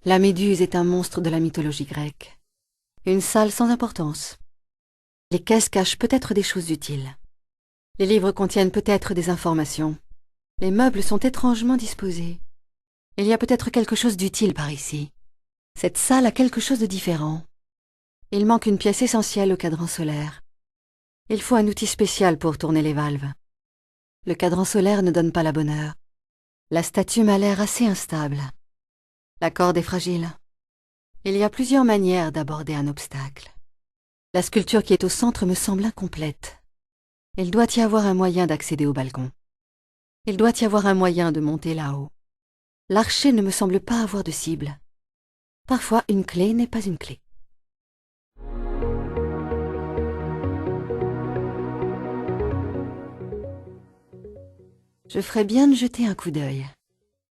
La méduse est un monstre de la mythologie grecque. Une salle sans importance. Les caisses cachent peut-être des choses utiles. Les livres contiennent peut-être des informations. Les meubles sont étrangement disposés. Il y a peut-être quelque chose d'utile par ici. Cette salle a quelque chose de différent. Il manque une pièce essentielle au cadran solaire. Il faut un outil spécial pour tourner les valves. Le cadran solaire ne donne pas la bonne heure. La statue m'a l'air assez instable. La corde est fragile. Il y a plusieurs manières d'aborder un obstacle. La sculpture qui est au centre me semble incomplète. Il doit y avoir un moyen d'accéder au balcon. Il doit y avoir un moyen de monter là-haut. L'archer ne me semble pas avoir de cible. Parfois, une clé n'est pas une clé. Je ferais bien de jeter un coup d'œil.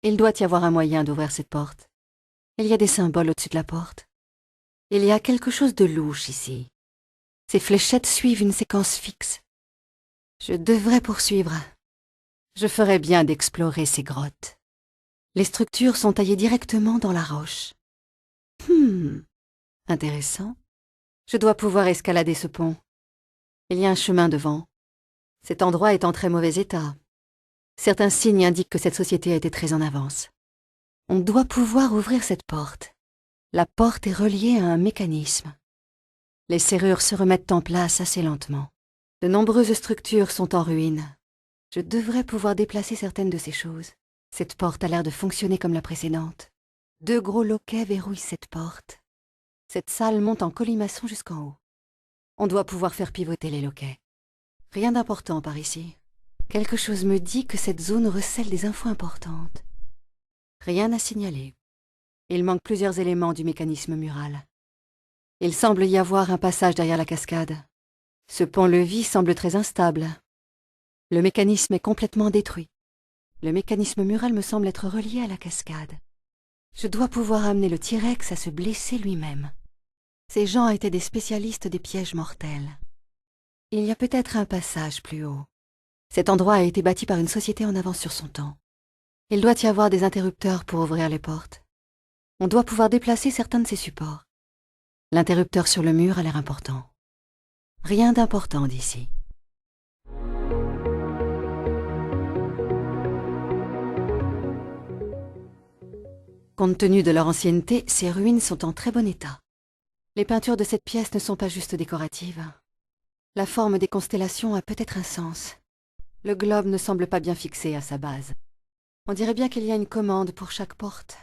Il doit y avoir un moyen d'ouvrir cette porte. Il y a des symboles au-dessus de la porte. Il y a quelque chose de louche ici. Ces fléchettes suivent une séquence fixe. Je devrais poursuivre. Je ferais bien d'explorer ces grottes. Les structures sont taillées directement dans la roche. Intéressant. Je dois pouvoir escalader ce pont. Il y a un chemin devant. Cet endroit est en très mauvais état. Certains signes indiquent que cette société a été très en avance. On doit pouvoir ouvrir cette porte. La porte est reliée à un mécanisme. Les serrures se remettent en place assez lentement. De nombreuses structures sont en ruine. Je devrais pouvoir déplacer certaines de ces choses. Cette porte a l'air de fonctionner comme la précédente. 2 gros loquets verrouillent cette porte. Cette salle monte en colimaçon jusqu'en haut. On doit pouvoir faire pivoter les loquets. Rien d'important par ici. Quelque chose me dit que cette zone recèle des infos importantes. Rien à signaler. Il manque plusieurs éléments du mécanisme mural. Il semble y avoir un passage derrière la cascade. Ce pont-levis semble très instable. Le mécanisme est complètement détruit. Le mécanisme mural me semble être relié à la cascade. Je dois pouvoir amener le T-Rex à se blesser lui-même. Ces gens étaient des spécialistes des pièges mortels. Il y a peut-être un passage plus haut. Cet endroit a été bâti par une société en avance sur son temps. Il doit y avoir des interrupteurs pour ouvrir les portes. On doit pouvoir déplacer certains de ces supports. L'interrupteur sur le mur a l'air important. Rien d'important d'ici. Compte tenu de leur ancienneté, ces ruines sont en très bon état. Les peintures de cette pièce ne sont pas juste décoratives. La forme des constellations a peut-être un sens. Le globe ne semble pas bien fixé à sa base. On dirait bien qu'il y a une commande pour chaque porte.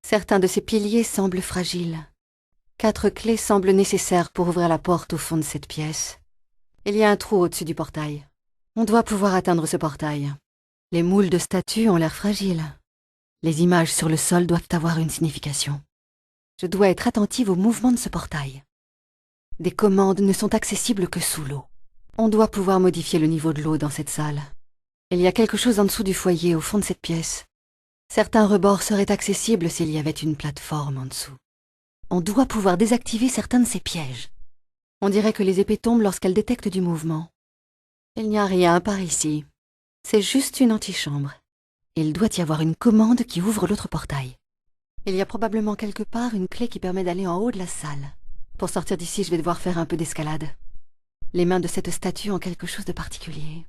Certains de ces piliers semblent fragiles. 4 clés semblent nécessaires pour ouvrir la porte au fond de cette pièce. Il y a un trou au-dessus du portail. On doit pouvoir atteindre ce portail. Les moules de statues ont l'air fragiles. Les images sur le sol doivent avoir une signification. Je dois être attentive au mouvement de ce portail. Des commandes ne sont accessibles que sous l'eau. On doit pouvoir modifier le niveau de l'eau dans cette salle. Il y a quelque chose en dessous du foyer, au fond de cette pièce. Certains rebords seraient accessibles s'il y avait une plateforme en dessous. On doit pouvoir désactiver certains de ces pièges. On dirait que les épées tombent lorsqu'elles détectent du mouvement. Il n'y a rien par ici. C'est juste une antichambre. Il doit y avoir une commande qui ouvre l'autre portail. Il y a probablement quelque part une clé qui permet d'aller en haut de la salle. Pour sortir d'ici, je vais devoir faire un peu d'escalade. Les mains de cette statue ont quelque chose de particulier.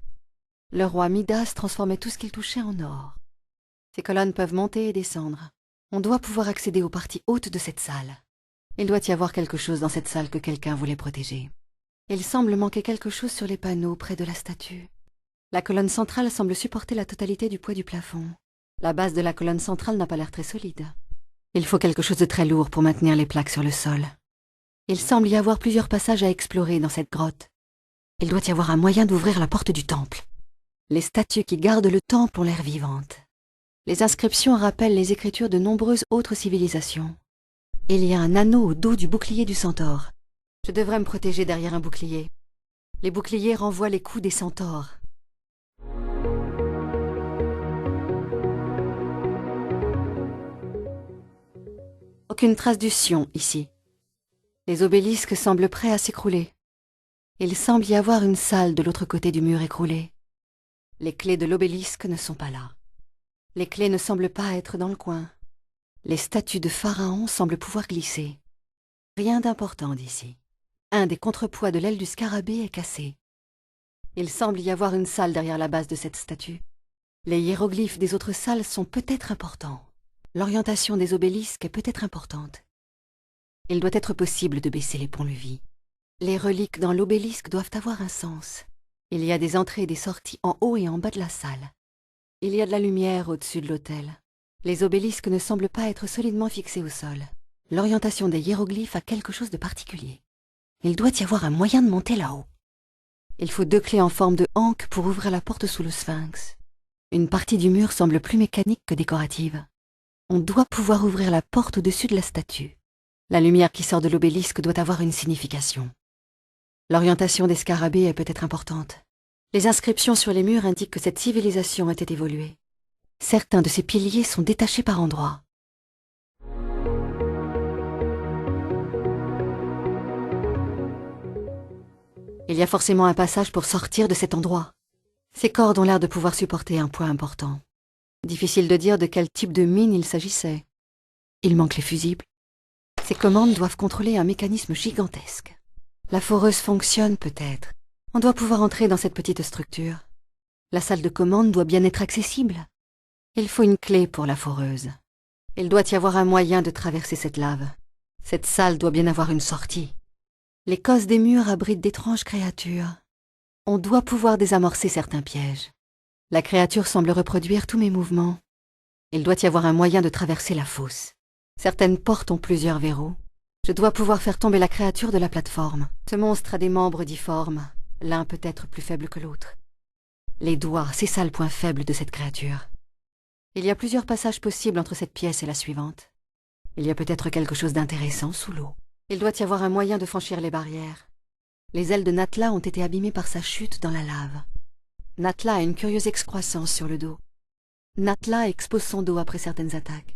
Le roi Midas transformait tout ce qu'il touchait en or. Ces colonnes peuvent monter et descendre. On doit pouvoir accéder aux parties hautes de cette salle. Il doit y avoir quelque chose dans cette salle que quelqu'un voulait protéger. Il semble manquer quelque chose sur les panneaux près de la statue. La colonne centrale semble supporter la totalité du poids du plafond. La base de la colonne centrale n'a pas l'air très solide. Il faut quelque chose de très lourd pour maintenir les plaques sur le sol. Il semble y avoir plusieurs passages à explorer dans cette grotte. Il doit y avoir un moyen d'ouvrir la porte du temple. Les statues qui gardent le temple ont l'air vivantes. Les inscriptions rappellent les écritures de nombreuses autres civilisations. Il y a un anneau au dos du bouclier du centaure. Je devrais me protéger derrière un bouclier. Les boucliers renvoient les coups des centaures. Aucune trace du Sion ici. Les obélisques semblent prêts à s'écrouler. Il semble y avoir une salle de l'autre côté du mur écroulé. Les clés de l'obélisque ne sont pas là. Les clés ne semblent pas être dans le coin. Les statues de pharaons semblent pouvoir glisser. Rien d'important d'ici. Un des contrepoids de l'aile du scarabée est cassé. Il semble y avoir une salle derrière la base de cette statue. Les hiéroglyphes des autres salles sont peut-être importants. L'orientation des obélisques est peut-être importante. Il doit être possible de baisser les ponts-levis. Les reliques dans l'obélisque doivent avoir un sens. Il y a des entrées et des sorties en haut et en bas de la salle. Il y a de la lumière au-dessus de l'autel. Les obélisques ne semblent pas être solidement fixés au sol. L'orientation des hiéroglyphes a quelque chose de particulier. Il doit y avoir un moyen de monter là-haut. Il faut 2 clés en forme de anque pour ouvrir la porte sous le sphinx. Une partie du mur semble plus mécanique que décorative. On doit pouvoir ouvrir la porte au-dessus de la statue. La lumière qui sort de l'obélisque doit avoir une signification. L'orientation des scarabées est peut-être importante. Les inscriptions sur les murs indiquent que cette civilisation était évoluée. Certains de ces piliers sont détachés par endroits. Il y a forcément un passage pour sortir de cet endroit. Ces cordes ont l'air de pouvoir supporter un poids important. Difficile de dire de quel type de mine il s'agissait. Il manque les fusibles. Ces commandes doivent contrôler un mécanisme gigantesque. La foreuse fonctionne peut-être. On doit pouvoir entrer dans cette petite structure. La salle de commande doit bien être accessible. Il faut une clé pour la foreuse. Il doit y avoir un moyen de traverser cette lave. Cette salle doit bien avoir une sortie. Les cosses des murs abritent d'étranges créatures. On doit pouvoir désamorcer certains pièges. La créature semble reproduire tous mes mouvements. Il doit y avoir un moyen de traverser la fosse. Certaines portes ont plusieurs verrous. Je dois pouvoir faire tomber la créature de la plateforme. Ce monstre a des membres difformes, l'un peut être plus faible que l'autre. Les doigts, c'est ça le point faible de cette créature. Il y a plusieurs passages possibles entre cette pièce et la suivante. Il y a peut-être quelque chose d'intéressant sous l'eau. Il doit y avoir un moyen de franchir les barrières. Les ailes de Natla ont été abîmées par sa chute dans la lave. Natla a une curieuse excroissance sur le dos. Natla expose son dos après certaines attaques.